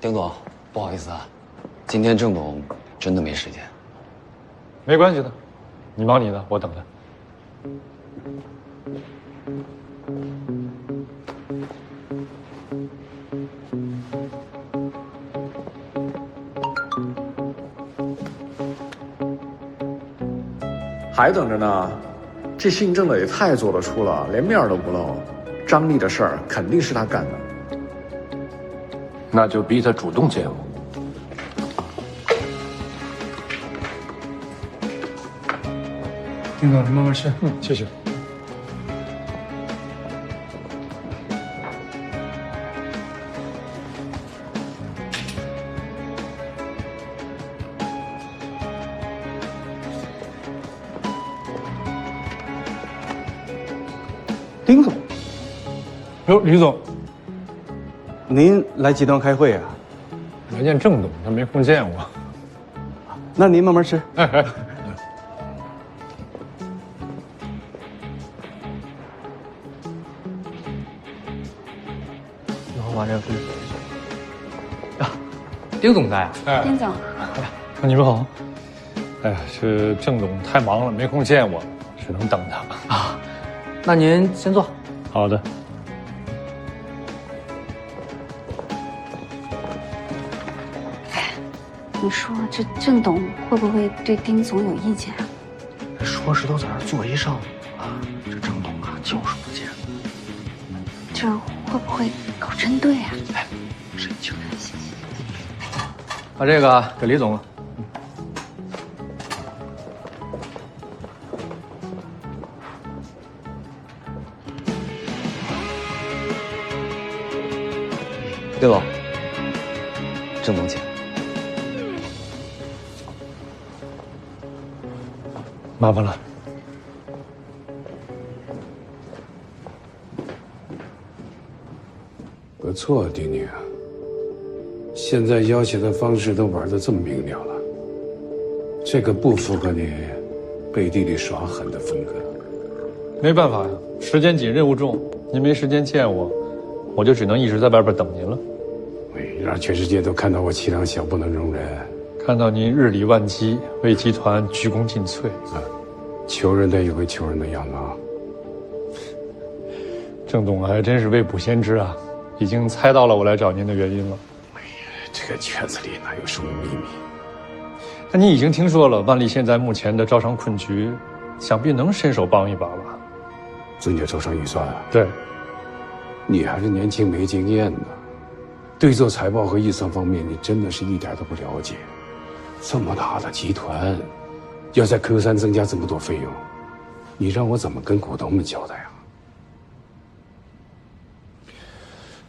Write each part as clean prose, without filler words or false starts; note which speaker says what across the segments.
Speaker 1: 丁总，不好意思啊，今天郑总真的没时间。
Speaker 2: 没关系的，你忙你的，我等他。
Speaker 3: 还等着呢，这姓郑的也太做得出了，连面都不露。张丽的事儿肯定是他干的。
Speaker 4: 那就逼他主动见我。
Speaker 2: 丁总，你慢慢吃。谢谢。
Speaker 5: 丁总，
Speaker 2: 哟，李总，
Speaker 5: 您来集团开会啊？
Speaker 2: 来见郑总，他没空见我。
Speaker 5: 那您慢慢吃。
Speaker 6: 然后把这个分啊，丁总在啊？
Speaker 7: 丁总，
Speaker 2: 你们好。哎呀，这郑总太忙了，没空见我，只能等他
Speaker 6: 啊。那您先坐。
Speaker 2: 好的。
Speaker 7: 你说这郑董会不会对丁总有意见啊？
Speaker 3: 说是都在那儿坐一上午了，这郑董啊就是不见。
Speaker 7: 这会不会搞针对啊？
Speaker 3: 哎，神经！
Speaker 7: 行，
Speaker 6: 把这个给李总了。
Speaker 1: 丁总，郑总请。
Speaker 2: 麻烦了。
Speaker 4: 不错，丁宁，现在要挟的方式都玩得这么明了了，这个不符合你背地里耍狠的风格。
Speaker 2: 没办法呀，时间紧，任务重，您没时间见我，我就只能一直在外边等您了。
Speaker 4: 让全世界都看到我气量小，不能容忍。
Speaker 2: 看到您日理万机，为集团鞠躬尽瘁。
Speaker 4: 求人得有个求人的样子啊！
Speaker 2: 郑总还真是未卜先知啊，已经猜到了我来找您的原因了。
Speaker 4: 哎呀，这个圈子里哪有什么秘密？
Speaker 2: 那你已经听说了，万历现在目前的招商困局，想必能伸手帮一把吧？
Speaker 4: 增加招商预算啊？
Speaker 2: 对。
Speaker 4: 你还是年轻没经验呢，对做财报和预算方面，你真的是一点都不了解。这么大的集团，要在 Q3增加这么多费用，你让我怎么跟股东们交代啊？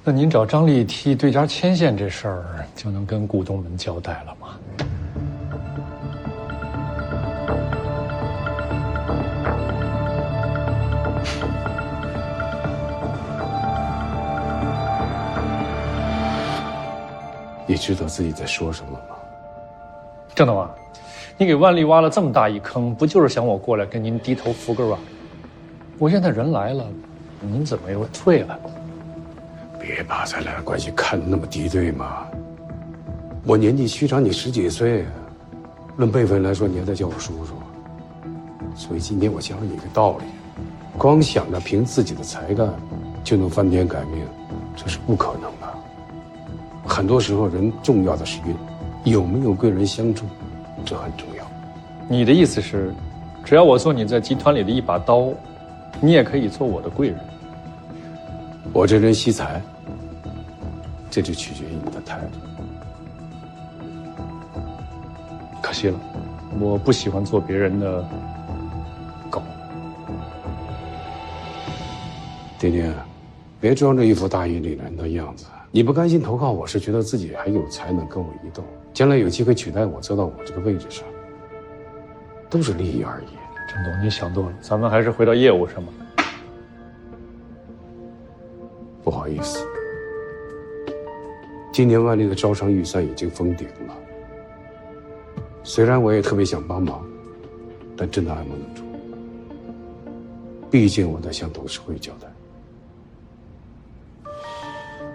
Speaker 2: 那您找张丽替对家牵线这事儿，就能跟股东们交代了吗？
Speaker 4: 你知道自己在说什么吗？
Speaker 2: 郑总啊，你给万历挖了这么大一坑，不就是想我过来跟您低头扶个软？我现在人来了，您怎么又退了？
Speaker 4: 别把咱俩的关系看得那么敌对嘛！我年纪虚长你10几岁，论辈分来说，你还得叫我叔叔。所以今天我教你一个道理：光想着凭自己的才干就能翻天改命，这是不可能的。很多时候，人重要的是有没有贵人相助，这很重要。
Speaker 2: 你的意思是，只要我做你在集团里的一把刀，你也可以做我的贵人？
Speaker 4: 我这人惜才，这就取决于你的态度。
Speaker 2: 可惜了，我不喜欢做别人的狗。
Speaker 4: 丁丁，别装着一副大义凛然的样子。你不甘心投靠我，是觉得自己还有才能跟我一斗，将来有机会取代我，坐到我这个位置上，都是利益而已。
Speaker 2: 郑总，你想多了，咱们还是回到业务上吧。
Speaker 4: 不好意思，今年万历的招商预算已经封顶了。虽然我也特别想帮忙，但真的按不能住。毕竟我得向董事会交代。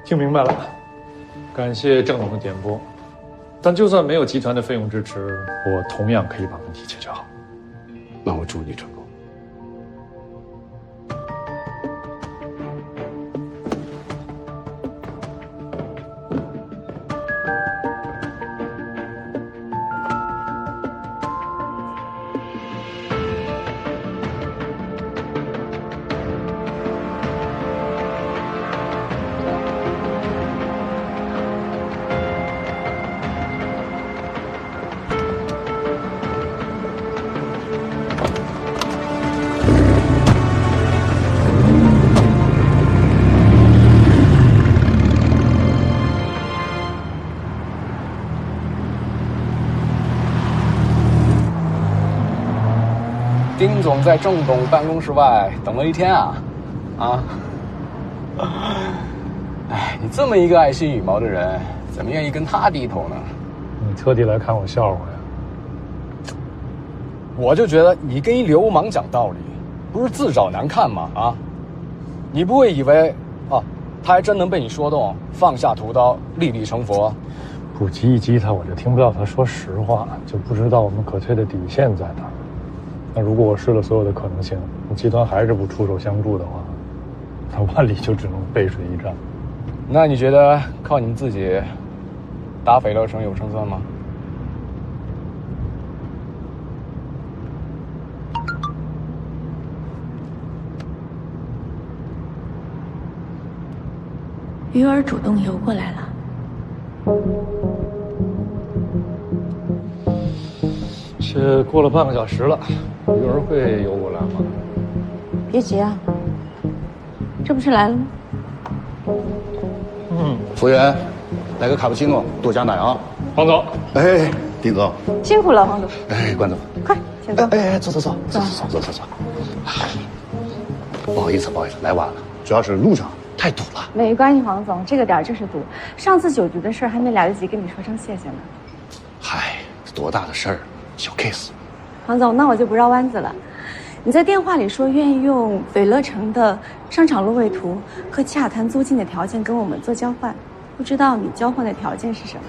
Speaker 2: 听明白了，感谢郑总的点拨，但就算没有集团的费用支持，我同样可以把问题解决好。
Speaker 4: 那我祝你成功。
Speaker 3: 丁总在郑董办公室外等了一天啊，哎，你这么一个爱惜羽毛的人，怎么愿意跟他低头呢？
Speaker 2: 你特地来看我笑话呀？
Speaker 3: 我就觉得你跟一流氓讲道理，不是自找难看吗？啊，你不会以为他还真能被你说动，放下屠刀，立地成佛？
Speaker 2: 不激一激他，我就听不到他说实话，就不知道我们可推的底线在哪儿。那如果我试了所有的可能性，集团还是不出手相助的话，那万里就只能背水一战。
Speaker 3: 那你觉得靠你们自己打斐乐城有胜算吗？
Speaker 8: 鱼儿主动游过来了。
Speaker 2: 这过了半个小时了，鱼儿会游过来吗？
Speaker 8: 别急啊，这不是来了吗？
Speaker 9: 服务员，来个卡布奇诺，多加奶啊！
Speaker 2: 黄总，
Speaker 9: 哎，丁总，
Speaker 8: 辛苦了，黄总。
Speaker 9: 哎，关总，
Speaker 8: 快，请坐。
Speaker 9: 哎，坐。不好意思，来晚了，主要是路上太堵了。
Speaker 8: 没关系，黄总，这个点儿就是堵。上次酒局的事儿还没来得及跟你说声谢谢呢。
Speaker 9: 嗨，多大的事儿，小 case。
Speaker 8: 黄总，那我就不绕弯子了。你在电话里说愿意用斐乐城的商场路位图和洽谈租金的条件跟我们做交换，不知道你交换的条件是什么？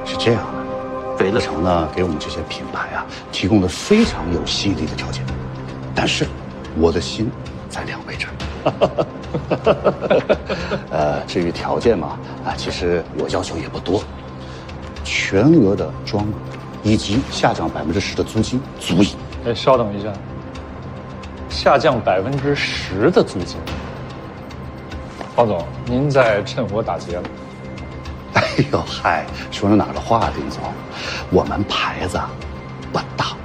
Speaker 9: 是这样的，斐乐城呢给我们这些品牌啊提供了非常有吸引力的条件，但是我的心在两位这儿。至于条件嘛，其实我要求也不多，全额的装额以及下降10%的租金足矣。
Speaker 2: 哎，稍等一下，下降10%的租金，黄总，您在趁火打劫了？
Speaker 9: 哎呦嗨，说了哪儿的话，丁总，我们牌子不大，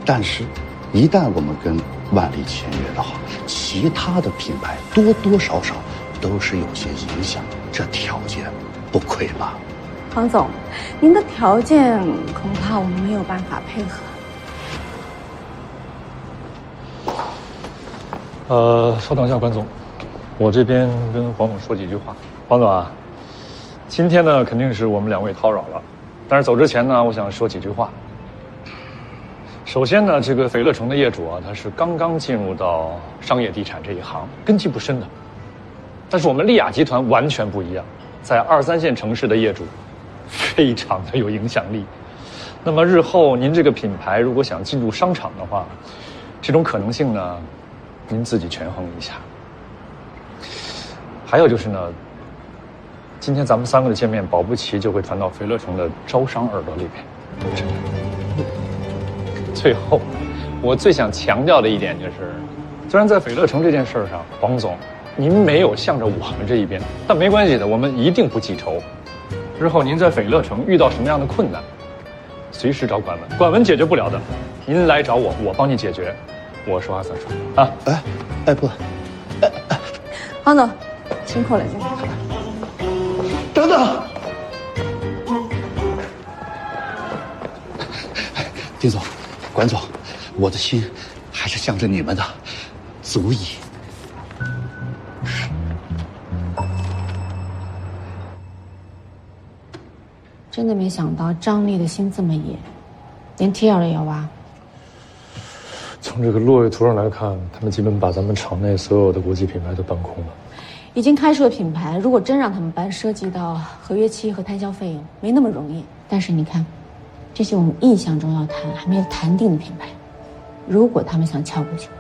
Speaker 9: 但是，一旦我们跟万丽签约的话，其他的品牌多多少少都是有些影响，这条件不亏吧？
Speaker 8: 黄总，您的条件恐怕我们没有办法配合。
Speaker 2: 稍等一下，关总，我这边跟黄总说几句话。黄总啊，今天呢肯定是我们两位叨扰了，但是走之前呢，我想说几句话。首先呢，这个斐乐城的业主啊，他是刚刚进入到商业地产这一行，根基不深的。但是我们丽雅集团完全不一样，在2、3线城市的业主非常的有影响力。那么日后您这个品牌如果想进入商场的话，这种可能性呢，您自己权衡一下。还有就是呢，今天咱们3个的见面，保不齐就会传到斐乐城的招商耳朵里边。真的。最后，我最想强调的一点就是，虽然在斐乐城这件事上，黄总您没有向着我们这一边，但没关系的，我们一定不记仇。日后您在斐乐城遇到什么样的困难，随时找管文，管文解决不了的，您来找我，我帮你解决。我说话算数啊！
Speaker 9: 不，
Speaker 8: 黄总，辛苦了，辛苦了。
Speaker 9: 等等，丁总。管总，我的心还是向着你们的，足矣。
Speaker 8: 真的没想到张力的心这么野，连 TL 也要挖。
Speaker 2: 从这个落位图上来看，他们基本把咱们场内所有的国际品牌都搬空了。
Speaker 8: 已经开出的品牌，如果真让他们搬，涉及到合约期和摊销费用，没那么容易。但是你看，这些我们印象中要谈还没有谈定的品牌，如果他们想撬过去，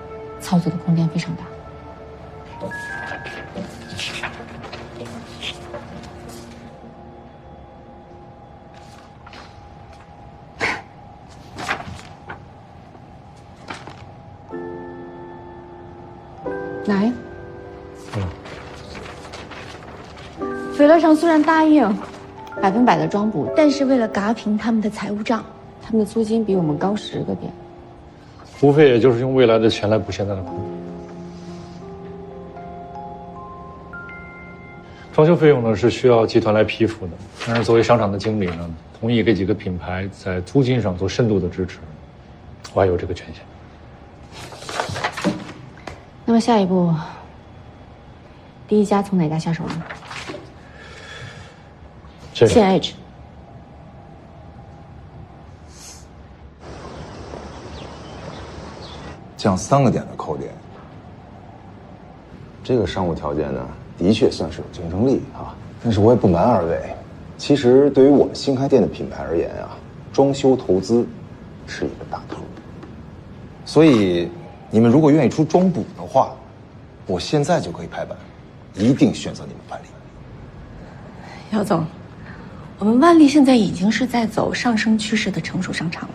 Speaker 8: 操作的空间非常大。来，斐乐城虽然答应100%的装补，但是为了嘎平他们的财务账，他们的租金比我们高10个点，
Speaker 2: 无非也就是用未来的钱来补现在的库。装修费用呢是需要集团来批复的，但是作为商场的经理呢，同意给几个品牌在租金上做深度的支持，我还有这个权限。
Speaker 8: 那么下一步，第一家从哪家下手呢？CNH。
Speaker 10: 降3个点的扣点，这个商务条件呢，的确算是有竞争力啊。但是我也不瞒二位，其实对于我们新开店的品牌而言啊，装修投资是一个大头。所以，你们如果愿意出装补的话，我现在就可以拍板，一定选择你们万利。
Speaker 8: 姚总，我们万利现在已经是在走上升趋势的成熟商场了。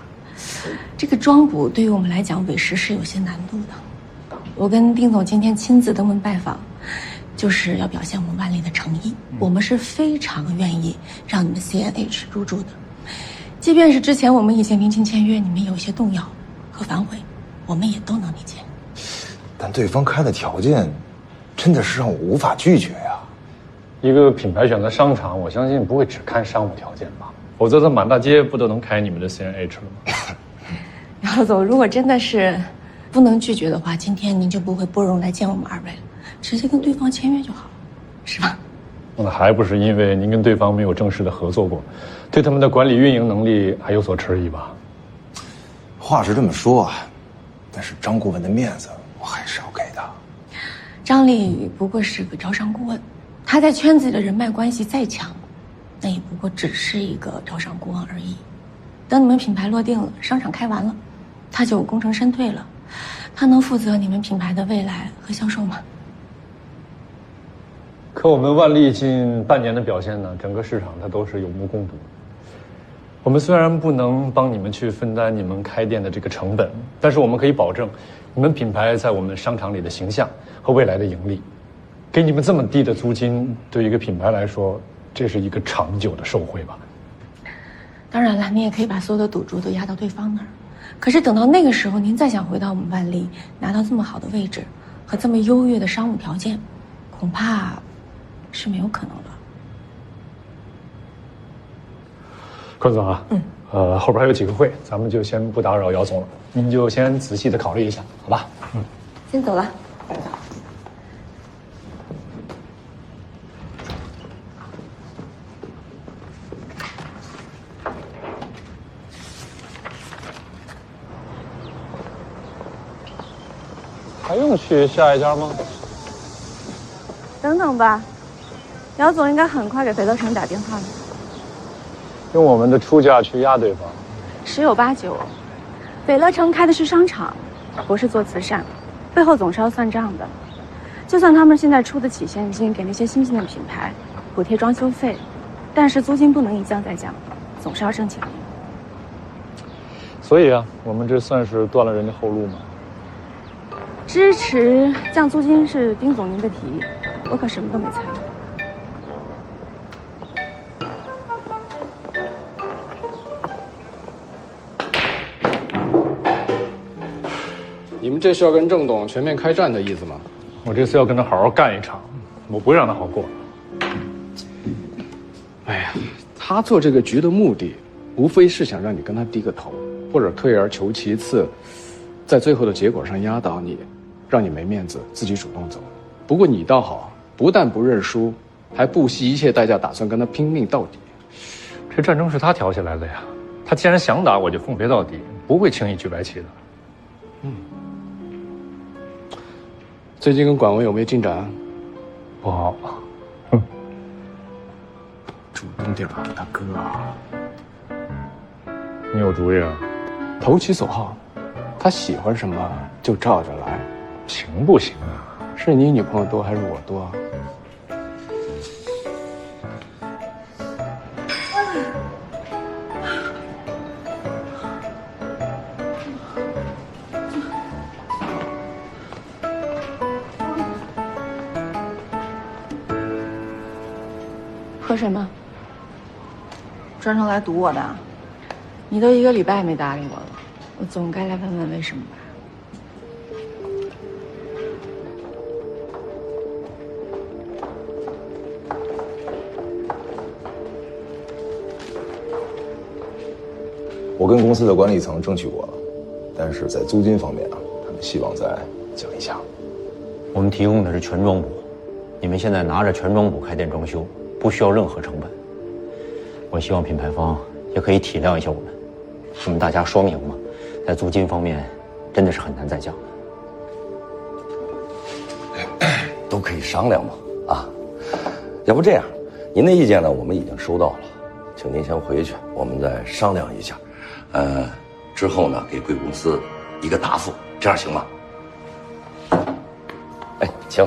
Speaker 8: 这个装补对于我们来讲，委实是有些难度的。我跟丁总今天亲自登门拜访，就是要表现我们万利的诚意。我们是非常愿意让你们 CNH 入驻的，即便是之前我们已经临近签约，你们有一些动摇和反悔，我们也都能理解。
Speaker 10: 但对方开的条件，真的是让我无法拒绝呀。
Speaker 2: 一个品牌选择商场，我相信不会只看商务条件吧，否则在满大街不都能开你们的 CNH 了吗？
Speaker 8: 姚总，如果真的是不能拒绝的话，今天您就不会拨冗来见我们二位了，直接跟对方签约就好了，是吧？
Speaker 2: 那还不是因为您跟对方没有正式的合作过，对他们的管理运营能力还有所迟疑吧？
Speaker 10: 话是这么说啊，但是张顾问的面子我还是要给的。
Speaker 8: 张力不过是个招商顾问，他在圈子里的人脉关系再强，那也不过只是一个招商顾问而已。等你们品牌落定了，商场开完了，他就功成身退了，他能负责你们品牌的未来和销售吗？
Speaker 2: 可我们万利近半年的表现呢，整个市场它都是有目共睹。我们虽然不能帮你们去分担你们开店的这个成本，但是我们可以保证你们品牌在我们商场里的形象和未来的盈利。给你们这么低的租金，对一个品牌来说，这是一个长久的受惠吧。
Speaker 8: 当然了，你也可以把所有的赌注都压到对方那儿，可是等到那个时候，您再想回到我们万利，拿到这么好的位置和这么优越的商务条件，恐怕是没有可能了。
Speaker 2: 坤总啊，后边还有几个会，咱们就先不打扰姚总了，您就先仔细的考虑一下，好吧？
Speaker 8: 先走了。
Speaker 2: 还用去下一家吗？
Speaker 8: 等等吧，姚总应该很快给斐乐城打电话了。
Speaker 2: 用我们的出价去压对方，
Speaker 8: 十有八九，斐乐城开的是商场，不是做慈善，背后总是要算账的。就算他们现在出得起现金给那些新兴的品牌补贴装修费，但是租金不能一降再降，总是要挣钱的。
Speaker 2: 所以啊，我们这算是断了人家后路吗？
Speaker 8: 支持降租金是丁总您的提议，我可什么都没参与。
Speaker 3: 你们这是要跟郑董全面开战的意思吗？
Speaker 2: 我这次要跟他好好干一场，我不会让他好过。
Speaker 3: 哎呀，他做这个局的目的，无非是想让你跟他低个头，或者退而求其次，在最后的结果上压倒你，让你没面子，自己主动走。不过你倒好，不但不认输，还不惜一切代价打算跟他拼命到底。
Speaker 2: 这战争是他挑起来的呀，他既然想打，我就奉陪到底，不会轻易举白旗的。
Speaker 3: 最近跟管文有没有进展？
Speaker 2: 不好。
Speaker 3: 主动点啊，大哥啊！
Speaker 2: 你有主意啊？
Speaker 3: 投其所好，他喜欢什么就照着来，
Speaker 2: 行不行啊？
Speaker 3: 是你女朋友多还是我多？
Speaker 8: 喝什么？
Speaker 11: 专程来堵我的？
Speaker 8: 你都1个礼拜没搭理我了，我总该来问问为什么吧。
Speaker 10: 我跟公司的管理层争取过了，但是在租金方面啊，他们希望再降一下。
Speaker 1: 我们提供的是全装补，你们现在拿着全装补开店装修，不需要任何成本。我希望品牌方也可以体谅一下我们，我们大家双赢嘛，在租金方面真的是很难再降
Speaker 12: 的。都可以商量嘛，啊，要不这样，您的意见呢，我们已经收到了，请您先回去，我们再商量一下，之后呢，给贵公司一个答复，这样行吗？哎，请。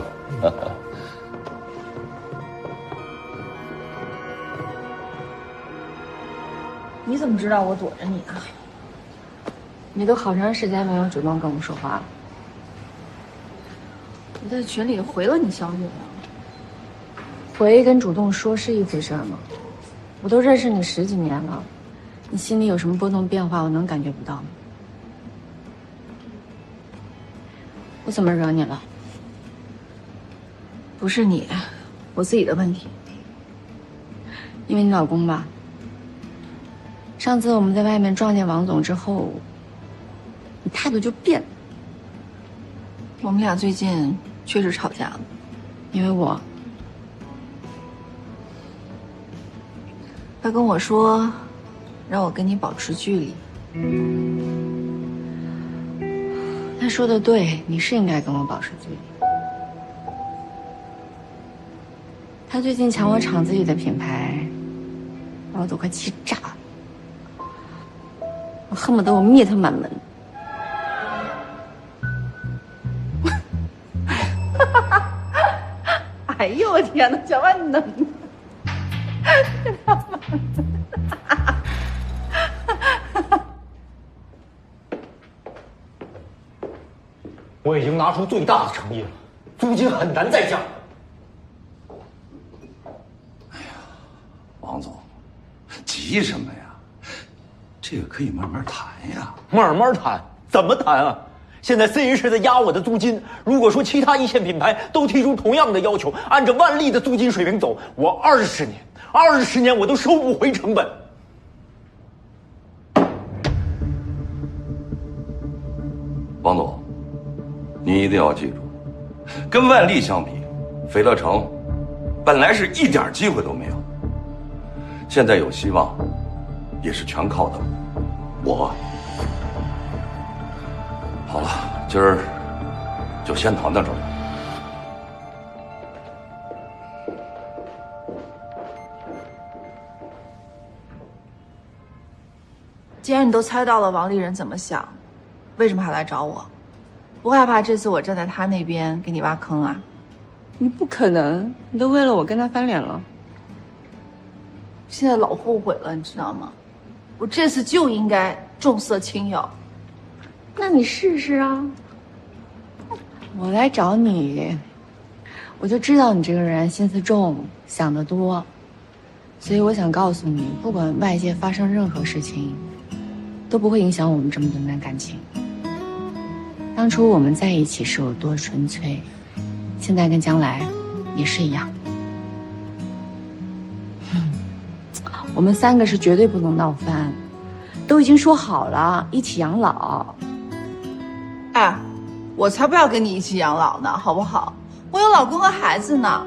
Speaker 11: 你怎么知道我躲着你啊？
Speaker 8: 你都好长时间没有主动跟我说话了。
Speaker 11: 我在群里回了你消息了。
Speaker 8: 回跟主动说是一回事吗？我都认识你10几年了，你心里有什么波动变化，我能感觉不到吗？我怎么惹你了？
Speaker 11: 不是你，我自己的问题。
Speaker 8: 因为你老公吧。上次我们在外面撞见王总之后，你态度就变了。
Speaker 11: 我们俩最近确实吵架了，
Speaker 8: 因为
Speaker 11: 他跟我说，让我跟你保持距离。
Speaker 8: 他说的对，你是应该跟我保持距离。他最近抢我厂子里的品牌，把我都快气炸了。我恨不得我灭他满门。
Speaker 11: 哎呦我天哪，小万你能？
Speaker 1: 我已经拿出最大的诚意了，租金很难再降。
Speaker 12: 哎呀，王总，急什么呀？这个可以慢慢谈呀。
Speaker 1: 慢慢谈？怎么谈啊？现在 C 人是在压我的租金，如果说其他一线品牌都提出同样的要求，按照万利的租金水平走，我20年我都收不回成本。
Speaker 12: 王总，您一定要记住，跟万利相比，斐乐城本来是一点机会都没有，现在有希望，也是全靠的我。好了，今儿就先谈到这儿。
Speaker 11: 既然你都猜到了王丽人怎么想，为什么还来找我？不害怕这次我站在他那边给你挖坑啊？
Speaker 8: 你不可能，你都为了我跟他翻脸了。
Speaker 11: 现在老后悔了，你知道吗？我这次就应该重色轻友。
Speaker 8: 那你试试啊！我来找你，我就知道你这个人心思重，想得多，所以我想告诉你，不管外界发生任何事情，都不会影响我们这么多年的感情。当初我们在一起是有多纯粹，现在跟将来也是一样。我们3个是绝对不能闹翻，都已经说好了一起养老。
Speaker 11: 哎，我才不要跟你一起养老呢，好不好？我有老公和孩子呢，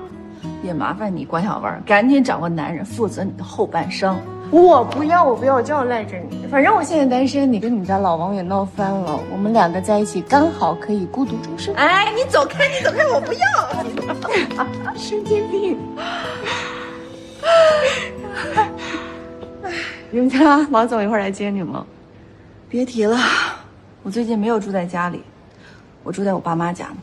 Speaker 11: 也麻烦你关小文赶紧找个男人负责你的后半生，
Speaker 8: 我不要，我就要赖着你。反正我现在单身，你跟你们家老王也闹翻了，我们两个在一起刚好可以孤独终生。哎，你走开，我不要！神经病！你们家王总一会儿来接你吗？
Speaker 11: 别提了，我最近没有住在家里，我住在我爸妈家呢。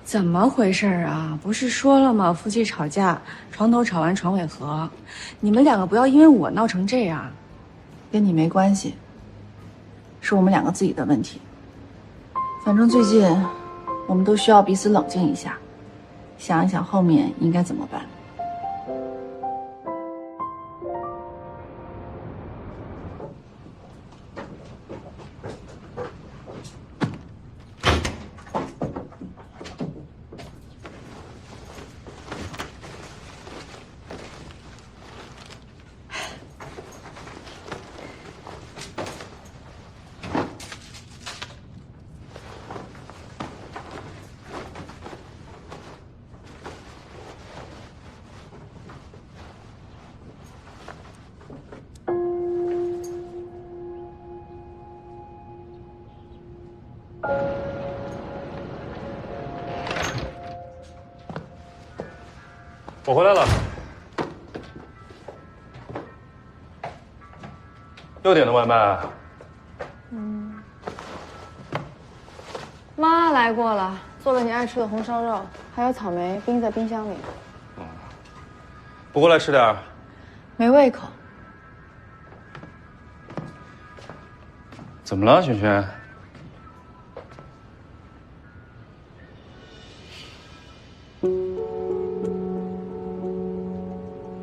Speaker 8: 怎么回事啊？不是说了吗？夫妻吵架，床头吵完床尾和。你们两个不要因为我闹成这样。
Speaker 11: 跟你没关系，是我们两个自己的问题。反正最近我们都需要彼此冷静一下，想一想后面应该怎么办。
Speaker 2: 我回来了。6点的外卖。
Speaker 13: 妈来过了，做了你爱吃的红烧肉，还有草莓冰在冰箱里。
Speaker 2: 不过来吃点儿。
Speaker 13: 没胃口。
Speaker 2: 怎么了，萱萱？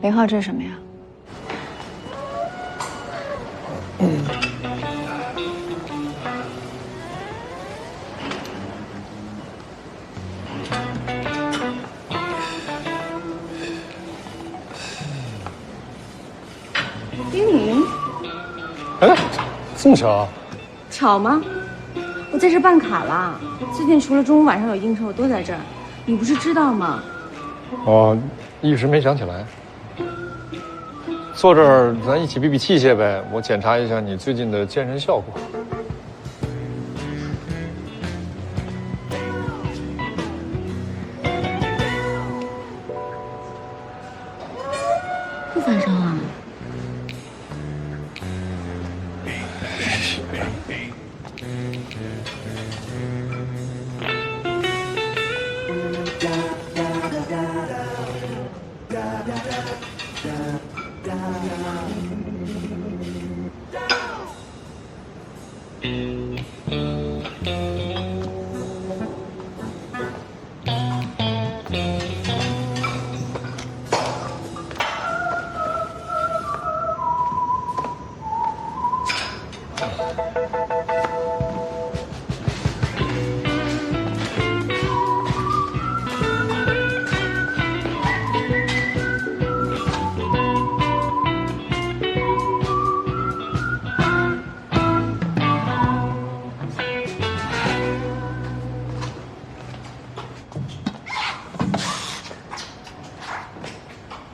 Speaker 13: 林浩，这是什么呀？
Speaker 8: 丁宁，
Speaker 2: 哎，这么巧？
Speaker 8: 巧吗？我在这办卡了，最近除了中午晚上有应酬，我都在这儿。你不是知道吗？
Speaker 2: 哦，一时没想起来。坐这儿，咱一起比比器械呗。我检查一下你最近的健身效果。
Speaker 8: 不反伤啊？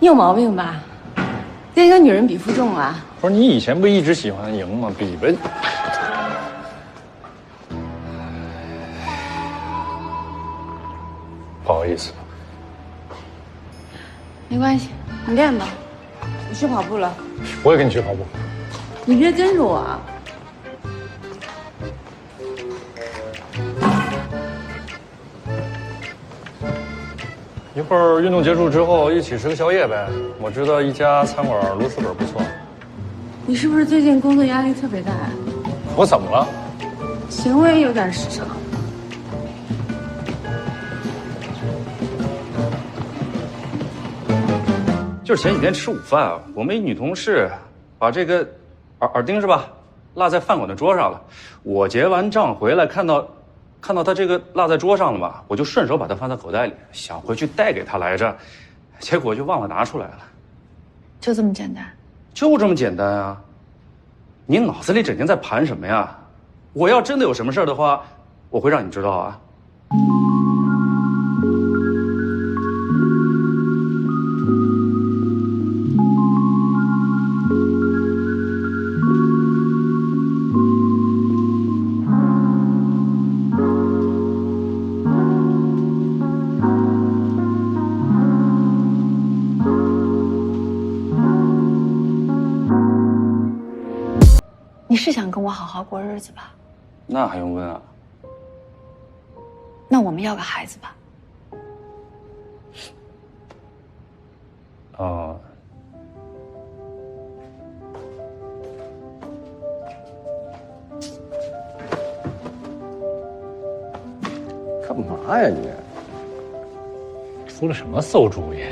Speaker 8: 你有毛病吧？跟一个女人比负重啊？
Speaker 2: 不是你以前不一直喜欢赢吗？比呗。不好意思。
Speaker 8: 没关系，你练吧。我去跑步了。
Speaker 2: 我也跟你去跑步。
Speaker 8: 你别跟着我啊。
Speaker 2: 一会儿运动结束之后一起吃个宵夜呗。我知道一家餐馆螺蛳粉不错。
Speaker 8: 你是不是最近工作压力特别大？
Speaker 2: 我怎么了？
Speaker 8: 行为有点失常。
Speaker 14: 就是前几天吃午饭啊，我们一女同事把这个耳钉是吧，落在饭馆的桌上了。我结完账回来看到她这个落在桌上了嘛，我就顺手把它放在口袋里，想回去带给她来着，结果就忘了拿出来了。
Speaker 11: 就这么简单？
Speaker 14: 就这么简单啊！你脑子里整天在盘什么呀？我要真的有什么事儿的话，我会让你知道啊。
Speaker 8: 们好好过日子吧。
Speaker 14: 那还用问啊？
Speaker 8: 那我们要个孩子吧。
Speaker 14: 哦。
Speaker 3: 干嘛呀你？
Speaker 2: 出了什么馊主意啊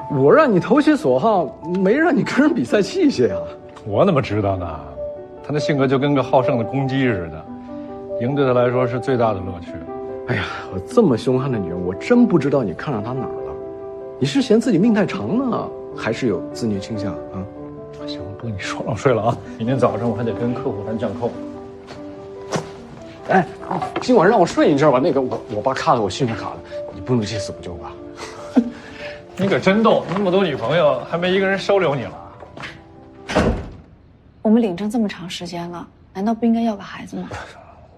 Speaker 2: 你？
Speaker 3: 我让你投其所好，没让你跟人比赛器械啊！
Speaker 2: 我怎么知道呢？他那性格就跟个好胜的公鸡似的，赢对他来说是最大的乐趣。
Speaker 3: 哎呀，我这么凶悍的女人，我真不知道你看上她哪儿了。你是嫌自己命太长呢，还是有自虐倾向啊？
Speaker 2: 行，不跟你说了，我睡了啊。明天早上我还得跟客户谈降扣。
Speaker 3: 哎，今晚让我睡一觉吧。那个我爸卡了我信用卡了，你不能见死不救吧？
Speaker 2: 你可真逗，那么多女朋友，还没一个人收留你了。
Speaker 8: 我们领证这么长时间了，难道不应该要个孩子吗？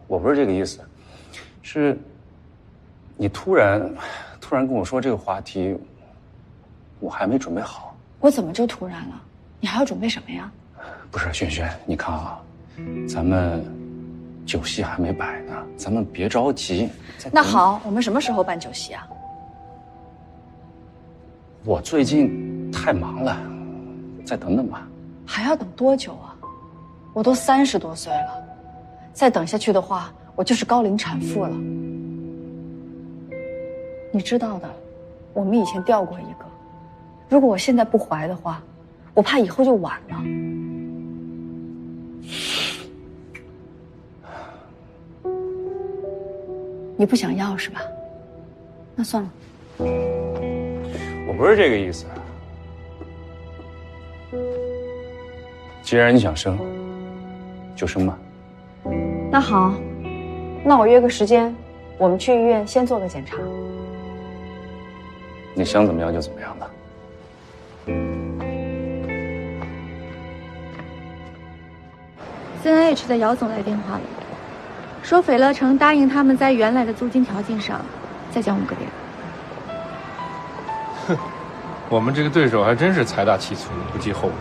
Speaker 14: 我不是这个意思，是，你突然跟我说这个话题，我还没准备好。
Speaker 8: 我怎么就突然了？你还要准备什么呀？
Speaker 14: 不是萱萱，你看啊，咱们酒席还没摆呢，咱们别着急。
Speaker 8: 那好，我们什么时候办酒席啊？
Speaker 14: 我最近太忙了，再等等吧。
Speaker 8: 还要等多久啊？我都30多岁了，再等下去的话，我就是高龄产妇了。你知道的，我们以前掉过一个，如果我现在不怀的话，我怕以后就晚了。你不想要是吧？那算了。
Speaker 14: 我不是这个意思。既然你想生，就生吧。
Speaker 8: 那好，那我约个时间，我们去医院先做个检查。
Speaker 14: 你想怎么样就怎么样吧。
Speaker 8: CNH 的姚总来电话了，说斐乐城答应他们在原来的租金条件上再降5个点。
Speaker 2: 哼，我们这个对手还真是财大气粗，不计后果。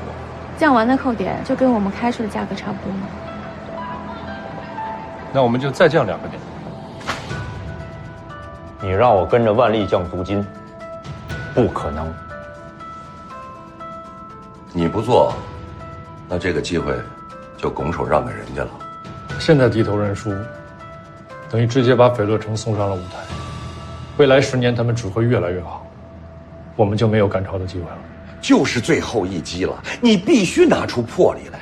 Speaker 8: 降完的扣点就跟我们开出的价格差不多吗？
Speaker 2: 那我们就再降2个点。
Speaker 1: 你让我跟着万利降租金，不可能。
Speaker 12: 你不做，那这个机会就拱手让给人家了。
Speaker 2: 现在低头认输，等于直接把斐乐城送上了舞台。未来10年他们只会越来越好，我们就没有赶超的机会了。
Speaker 12: 就是最后一击了，你必须拿出魄力来。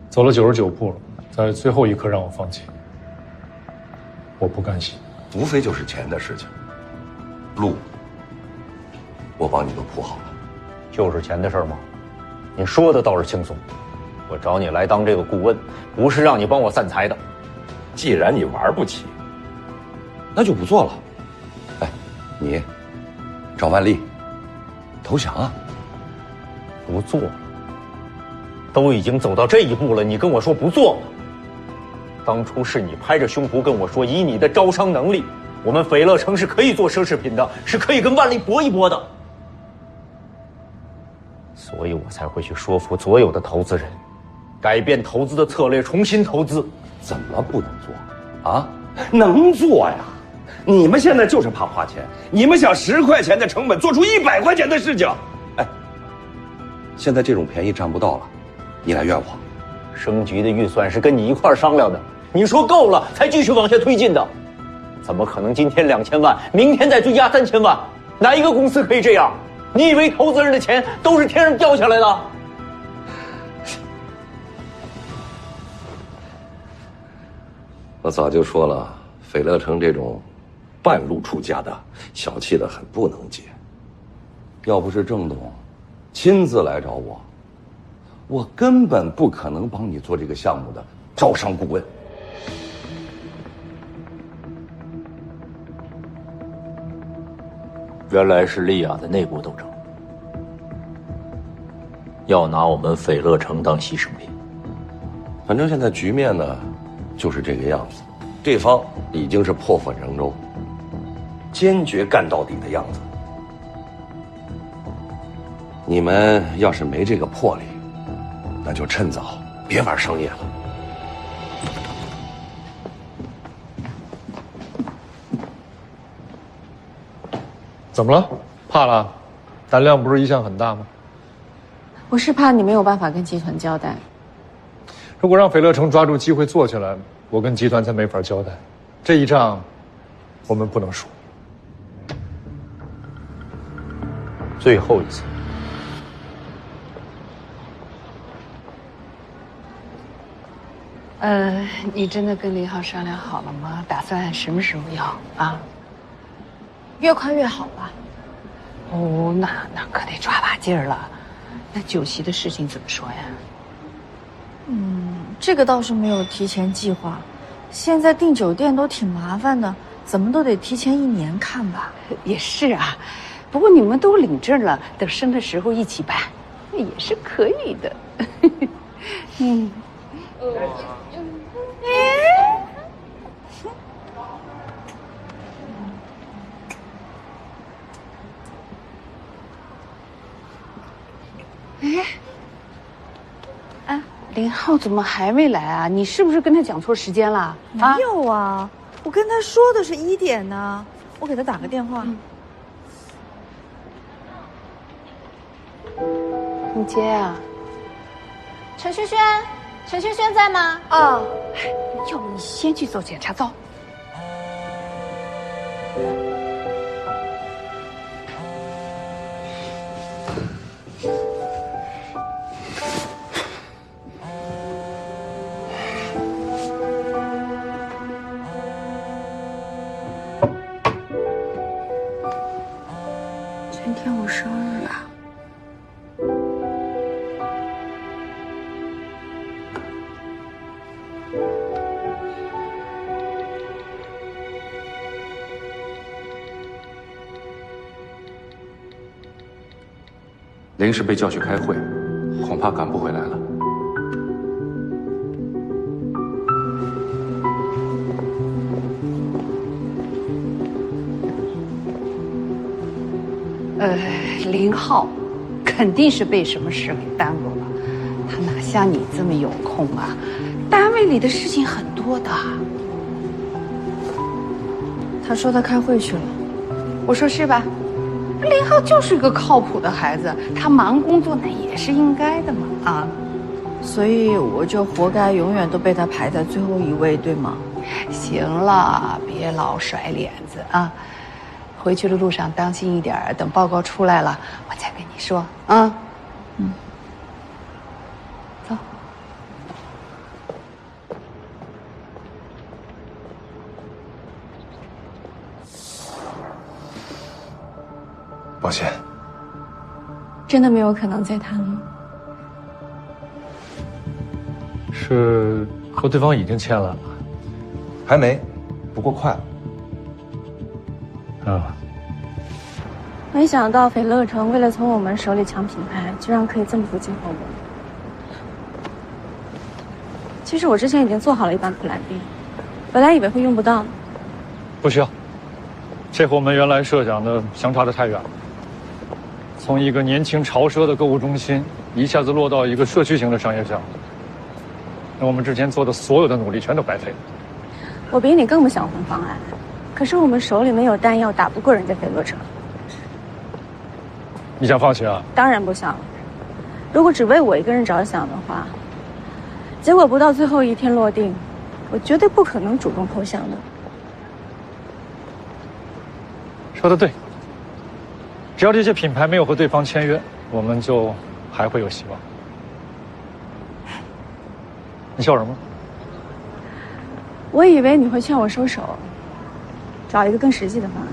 Speaker 2: 走了99步了，在最后一刻让我放弃，我不甘心。
Speaker 12: 无非就是钱的事情，路我帮你都铺好了。
Speaker 1: 就是钱的事吗？你说的倒是轻松。我找你来当这个顾问，不是让你帮我散财的。
Speaker 12: 既然你玩不起，那就不做了。哎，你找万利投降啊？
Speaker 1: 不做？都已经走到这一步了，你跟我说不做？当初是你拍着胸脯跟我说，以你的招商能力，我们斐乐城是可以做奢侈品的，是可以跟万利搏一搏的。所以我才会去说服所有的投资人，改变投资的策略，重新投资。
Speaker 12: 怎么不能做啊？能做呀！你们现在就是怕花钱，你们想10块钱的成本做出100块钱的事情。哎，现在这种便宜占不到了，你来怨我。
Speaker 1: 升级的预算是跟你一块商量的，你说够了才继续往下推进的，怎么可能今天2000万，明天再追加3000万？哪一个公司可以这样？你以为投资人的钱都是天上掉下来的？
Speaker 12: 我早就说了，斐乐城这种半路出家的，小气的很，不能接。要不是郑董亲自来找我，我根本不可能帮你做这个项目的招商顾问。
Speaker 1: 原来是利亚的内部斗争，要拿我们斐乐城当牺牲品。
Speaker 12: 反正现在局面呢，就是这个样子。这方已经是破釜沉舟，坚决干到底的样子。你们要是没这个魄力，那就趁早
Speaker 15: 别玩商业了。
Speaker 2: 怎么了？怕了？胆量不是一向很大吗？
Speaker 8: 我是怕你没有办法跟集团交代。
Speaker 2: 如果让斐乐城抓住机会做起来，我跟集团才没法交代。这一仗，我们不能输。
Speaker 1: 最后一次。
Speaker 16: 你真的跟林浩商量好了吗？打算什么时候要啊？
Speaker 11: 越快越好吧。
Speaker 16: 哦，那可得抓把劲儿了。那酒席的事情怎么说呀？
Speaker 11: 这个倒是没有提前计划。现在订酒店都挺麻烦的，怎么都得提前1年看吧。
Speaker 16: 也是啊，不过你们都领证了，等生的时候一起办，那也是可以的。嗯。林浩怎么还没来啊？你是不是跟他讲错时间了？
Speaker 11: 没有啊，我跟他说的是1点呢，我给他打个电话。
Speaker 16: 你接啊？
Speaker 17: 陈萱萱，陈萱萱在吗？
Speaker 16: 啊，要不你先去做检查，走。
Speaker 8: 今天我生日啊！
Speaker 14: 临时被叫去开会，恐怕赶不回来了。
Speaker 16: 林浩肯定是被什么事给耽误了，他哪像你这么有空啊？单位里的事情很多的。
Speaker 11: 他说他开会去了，
Speaker 16: 我说是吧？林浩就是个靠谱的孩子，他忙工作那也是应该的嘛啊。
Speaker 11: 所以我就活该永远都被他排在最后一位，对吗？
Speaker 16: 行了，别老甩脸子啊！回去的路上当心一点，等报告出来了，我再跟你说啊。走。
Speaker 10: 抱歉，
Speaker 8: 真的没有可能再谈了。
Speaker 2: 是和对方已经签了？
Speaker 10: 还没，不过快了。
Speaker 8: 没想到斐乐城为了从我们手里抢品牌，居然可以这么不计后果。其实我之前已经做好了一版Plan B，本来以为会用不到。
Speaker 2: 不需要，这和我们原来设想的相差得太远了。从一个年轻潮奢的购物中心，一下子落到一个社区型的商业项目，那我们之前做的所有的努力全都白费了。
Speaker 8: 我比你更不想换方案，可是我们手里没有弹药，打不过人家斐乐城。
Speaker 2: 你想放弃啊？
Speaker 8: 当然不想了。如果只为我一个人着想的话，结果不到最后一天落定，我绝对不可能主动投降的。
Speaker 2: 说得对，只要这些品牌没有和对方签约，我们就还会有希望。你笑什么？
Speaker 8: 我以为你会劝我收手，找一个更实际的方案。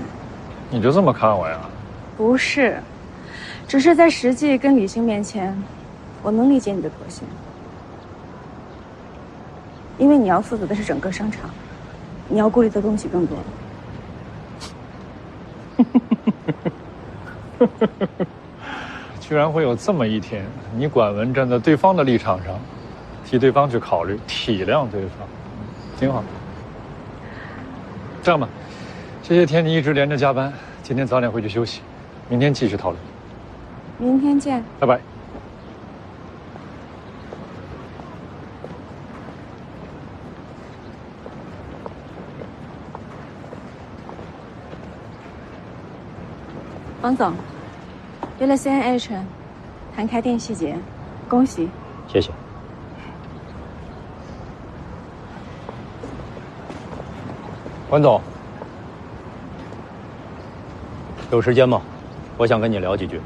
Speaker 2: 你就这么看我呀？
Speaker 8: 不是，只是在实际跟理性面前，我能理解你的妥协，因为你要负责的是整个商场，你要顾虑的东西更多了。
Speaker 2: 居然会有这么一天，你管文站在对方的立场上，替对方去考虑，体谅对方，挺好。这样吧，这些天你一直连着加班，今天早点回去休息，明天继续讨论。
Speaker 8: 明天见，
Speaker 2: 拜拜。
Speaker 8: 王总，约了 CNH， 谈开店细节，恭喜。
Speaker 1: 谢谢。关总，有时间吗？我想跟你聊几句。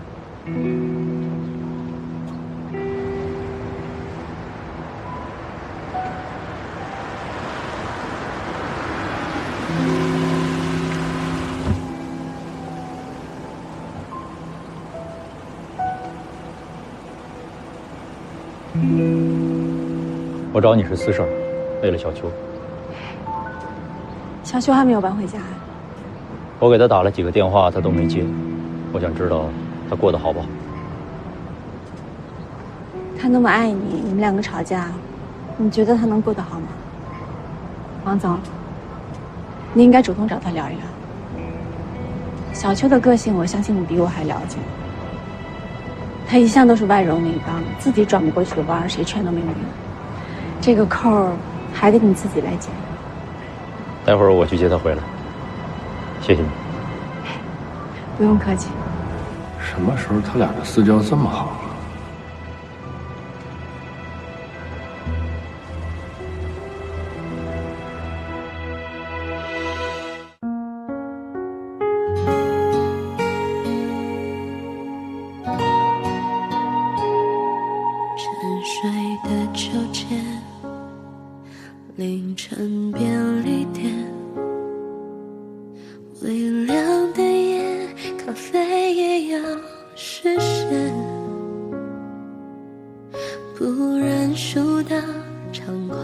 Speaker 1: 我找你是私事儿，为了小秋。
Speaker 8: 小秋还没有搬回家。
Speaker 1: 我给他打了几个电话，他都没接。我想知道他过得好不好。
Speaker 8: 他那么爱你，你们两个吵架，你觉得他能过得好吗？王总，你应该主动找他聊一聊。小秋的个性，我相信你比我还了解。他一向都是外柔内刚，自己转不过去的弯，谁劝都没有用。这个扣儿还得你自己来解。
Speaker 1: 待会儿我去接他回来。谢谢你。
Speaker 8: 不用客气。
Speaker 3: 什么时候他俩的私交这么好啊？
Speaker 15: 沉睡的秋千，凌晨便利店，微凉的夜，咖啡也要实现，不认输的猖狂，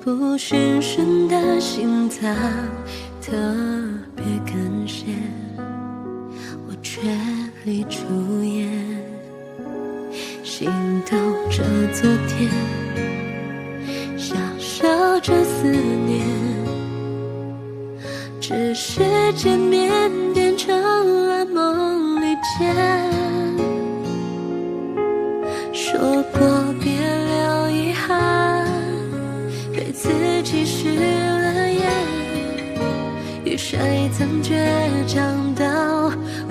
Speaker 15: 不寻声的心脏，特别感谢我全力出演，心抖着昨天，享受着思念，只是见面变成了梦里见，说过别留遗憾，对自己失了言，与谁曾倔强到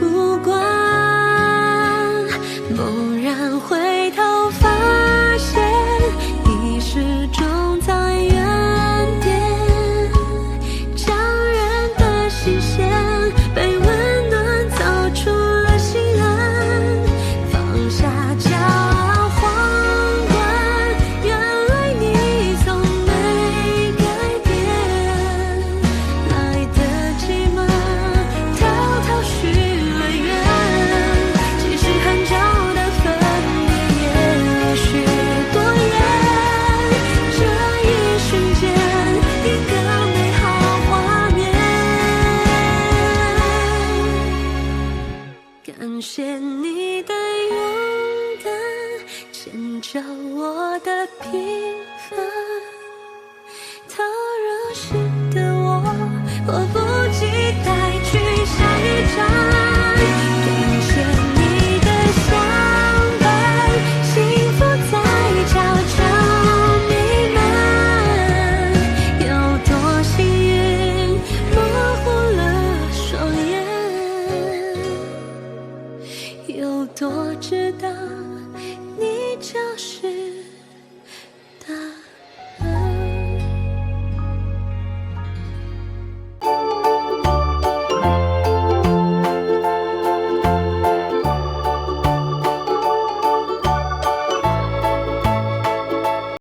Speaker 15: 无关，猛然回头发现已始终在原点，将人的视线被温暖走出了心安，放下骄傲皇冠，原来你从没改变，来得及吗？偷偷许了愿，即使很久的分别也许多远，这一瞬间一个美好画面，感谢你的勇敢，迁就我的平凡，太热心的我迫不及待去下一站，感谢你的相伴，幸福在悄悄弥漫，有多幸运模糊了双眼，有多知道你就是